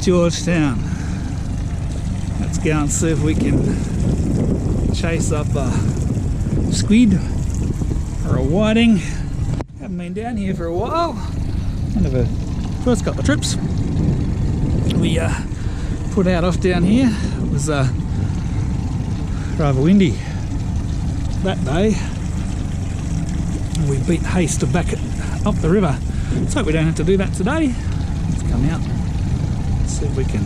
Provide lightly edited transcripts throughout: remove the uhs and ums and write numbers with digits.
Georgetown. Let's go and see if we can chase up a squid or a whiting. Haven't been down here for a while. One of the first couple of trips we put out off down here. It was rather windy that day. We beat haste to back it up the river. Let's hope we don't have to do that today. Let's come out and see if we can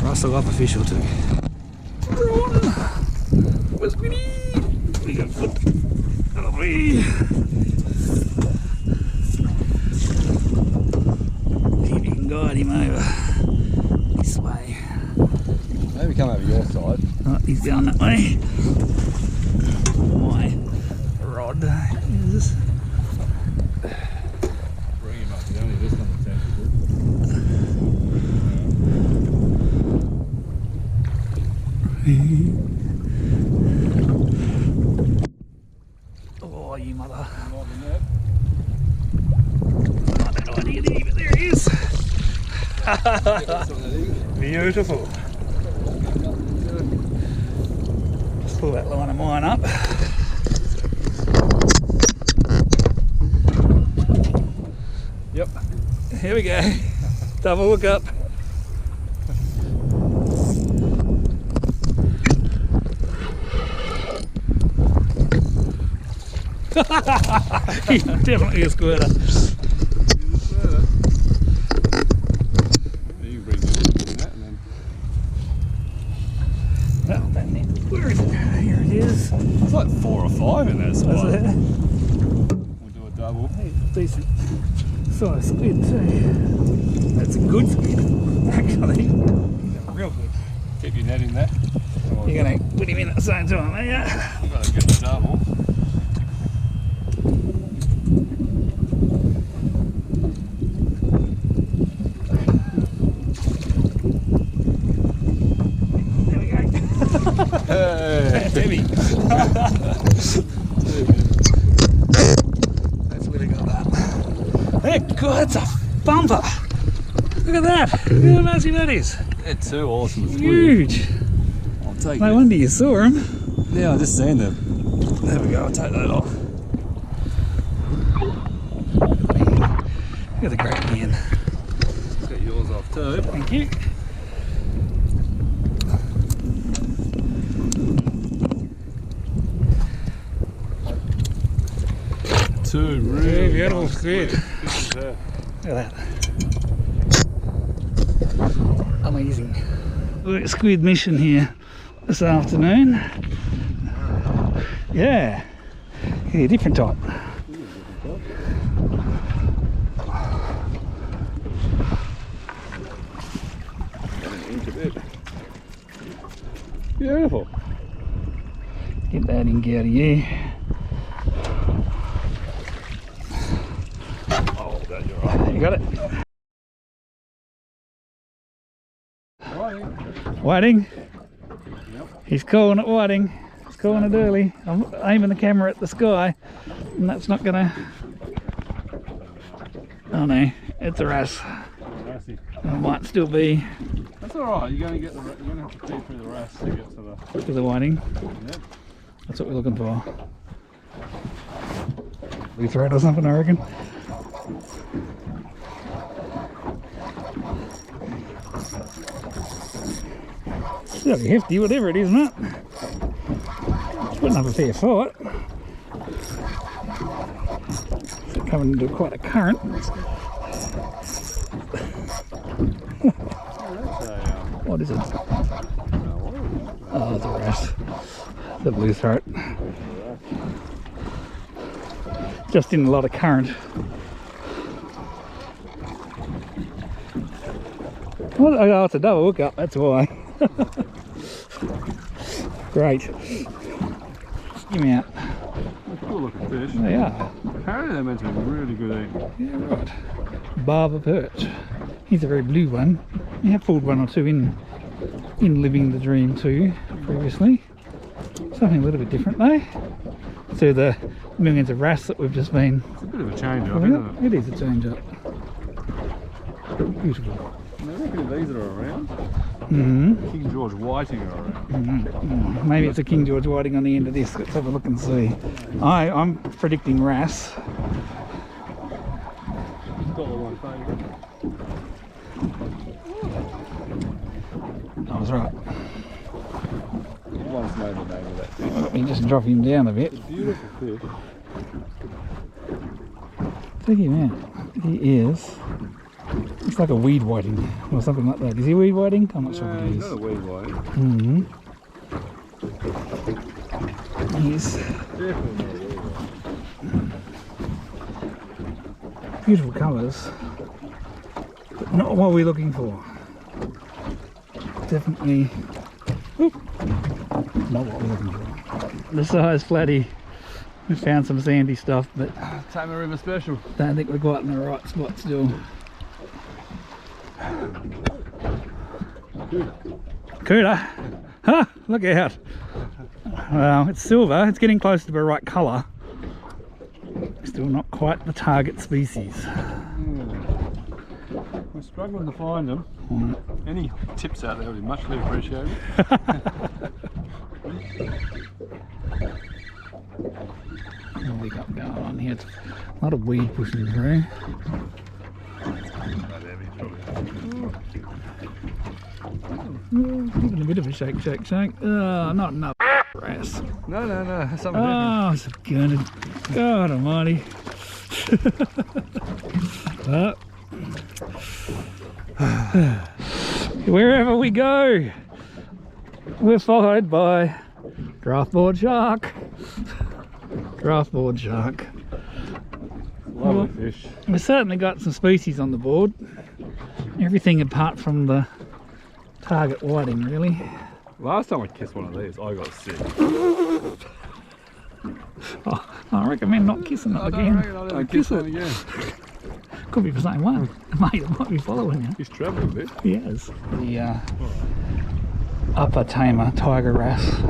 rustle up a fish or two. Where's Squiddy? We got foot. Lovely. See if you can guide him over this way. Maybe come over your side. Oh, he's going that way. My rod is. Bring him up. You don't need this one to turn Oh, you mother. Not that idea, but there he is. Beautiful. Just pull that line of mine up. Yep. Here we go. Double hook up. He's definitely a squirter. You bring that and then. Well, then, where is it? Here it is. It's like 4 or 5 in there, so Is it? we'll do a double. Hey, decent size squid too. That's a good squid, actually. Real good. Keep your net in there. You're going to put him in at the same time, are you? You've got to get the double. There we go. Hey. That's heavy. That's really got that. Hey, God, that's a bumper. Look at that. Look how massive that is. They're too awesome. Huge. I'll take No it. wonder you saw him. Yeah, I just seen them. There we go, I'll take that off. Look at the great man. Get yours off too. Thank you. Two really beautiful nice squid. Look Look at that. Amazing. We're at Squid mission here this afternoon. Yeah. Yeah, different type. Beautiful. Get that ink out of you. Oh, glad you're right. You got it? Right. Whiting. Yep. He's calling it whiting. He's calling it early. I'm aiming the camera at the sky, and that's not gonna. Oh no, it's a wrasse. It might still be That's alright, you're gonna have to dig through the wrasse to get to the whiting. Yep. That's what we're looking for. Blue thread or something, I reckon. That'll be hefty, whatever it is, isn't it? It's putting up a fair fight. It's coming into quite a current. What is it? Oh, it's a wrasse. The blue throat. Just in a lot of current. Well, oh, it's a double hook up, that's why. Great. Give me out. Cool looking fish. They are. Apparently they're meant to be really good eating. Yeah, right. Barber perch. He's a very blue one. We have pulled one or two in Living the Dream too previously. Something a little bit different though to the millions of wrasse that we've just been. It's a bit of a change up, isn't it? It is a change up. Beautiful. I reckon these are around. King George Whiting are around. Maybe it's a King George Whiting on the end of this. Let's have a look and see. I'm predicting wrasse. I was right. One's made the name of that fish. Let me just drop him down a bit. It's a beautiful fish. Check him out. He is. It's like a weed whiting or something like that. Is he weed whiting? I'm not sure what he He's is. not a weed whiting. He's Definitely not a weed whiting. beautiful colours, but not what we're looking for. Definitely not what we're looking for. The size flatty. We found some sandy stuff, but Tamar River special. don't think we're quite in the right spot still. Cooler? Huh? Look out! Well, it's silver. It's getting close to the right colour. Still not quite the target species. We're struggling to find them. Any tips out there would be muchly appreciated. What have we got going on here? It's a lot of weed pushing through. Giving a bit of a shake. Not enough wrasse. No, something different. Oh, it's good. God almighty. Wherever we go, we're followed by draftboard shark. Draftboard shark. Lovely fish. We've certainly got some species on the board. Everything apart from the target whiting, really. Last time I kissed one of these, I got sick. Oh, I recommend not kissing it again. Don't kiss it again. Could be the same one. Mate, it might be following you. He's travelling a bit. He is. The upper Tamar tiger wrasse.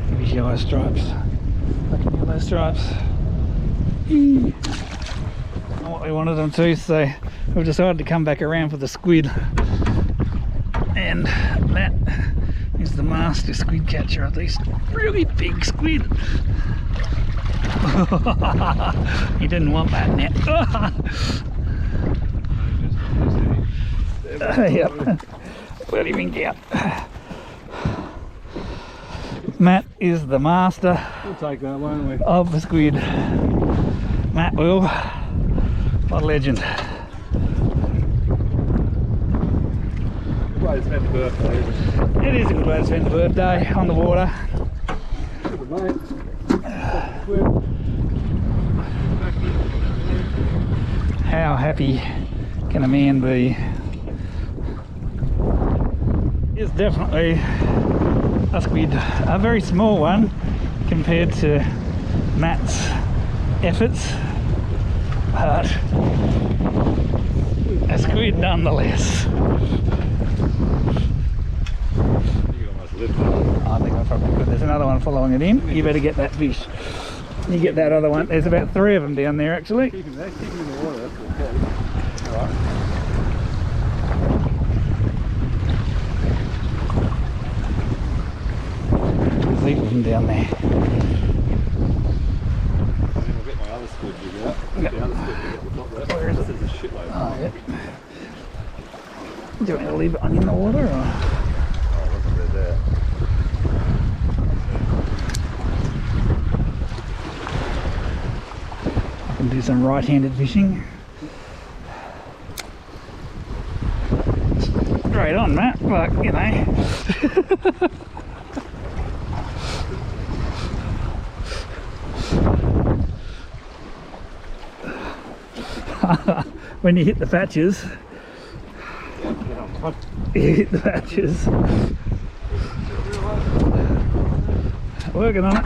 Give his yellow stripes. Fucking yellow stripes. What we wanted them to, so we've decided to come back around for the squid. And that is the master squid catcher of these really big squid. He didn't want that net. Yep. Let him get. Matt is the master. We'll take that, won't we? Of the squid. Matt will. What a legend. Good way to spend the birthday, isn't it? It is a good way to spend the birthday on the water. Good mate. How happy can a man be? It's definitely a squid, a very small one compared to Matt's efforts, but a squid nonetheless. I think I probably could. There's another one following it in. You better get that fish. You get that other one. There's about 3 of them down there actually. Keep him there, keep him in the water, that's okay. Alright. There's heaps of them down there. Then I'll get my other squid jig out. Yep. The other squid jig at the top there. Where is it? This is a shitload. Oh, yeah. Do you want me to leave it on in the water or? Oh, look at it there. I can do some right-handed fishing. Straight on, Matt. Like, you know. When you hit the patches, you hit the patches. Working on it.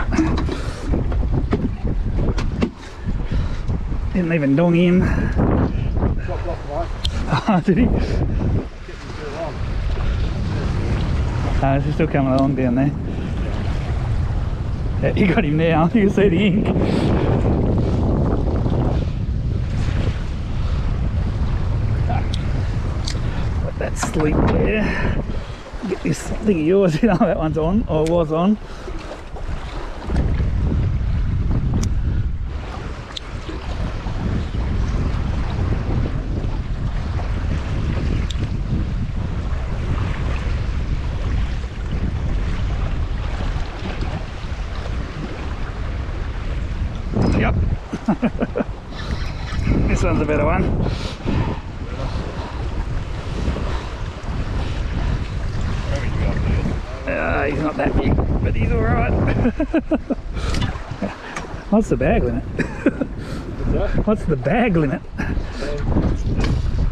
Didn't even dong in. Oh, did he? Oh, he's still coming along down there. Yeah, you got him now. You can see the ink. that sleep there. Get this thing of yours, you know, that one's on, or was on. Yep. This one's a better one. He's not that big, but he's alright. What's the bag limit? What's the bag limit?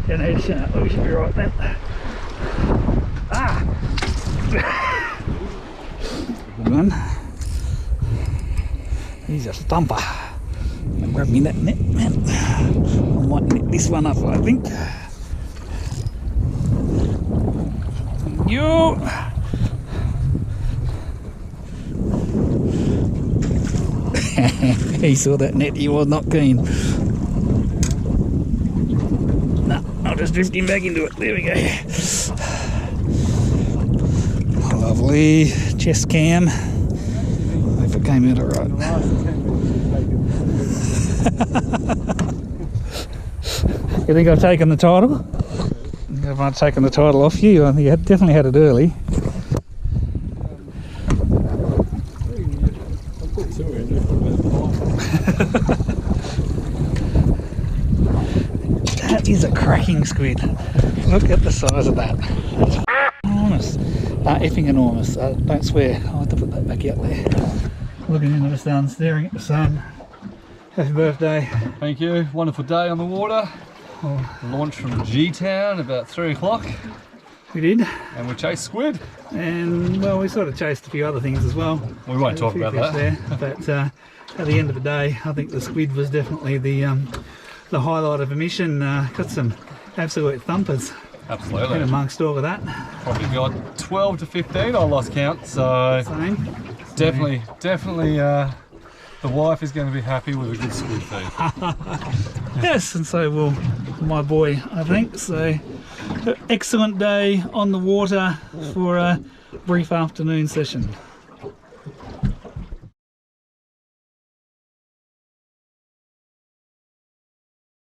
Yeah, no, we should be right then. Ah! Good one. He's a thumper. Grab me that net, man. I might net this one up, I think. You. He saw that net, he was not keen. No, I'll just drift him back into it. There we go. Lovely chest cam. If it came out alright. You think I've taken the title? If I've taken the title off you, I think you definitely had it early. That is a cracking squid. Look at the size of that. That's enormous. Effing enormous. Don't swear. I'll have to put that back out there. Looking into the sun, staring at the sun. Happy birthday. Thank you. Wonderful day on the water. Launched from G-Town about 3 o'clock. We did. And we chased squid. And well, we sort of chased a few other things as well. We won't talk about that. There. But at the end of the day, I think the squid was definitely the highlight of the mission. Got some absolute thumpers. Absolutely. And amongst all of that, probably got 12 to 15. I lost count. So same. Definitely. The wife is going to be happy with a good squid feed. Yes, and so will my boy, I think. So, excellent day on the water for a brief afternoon session.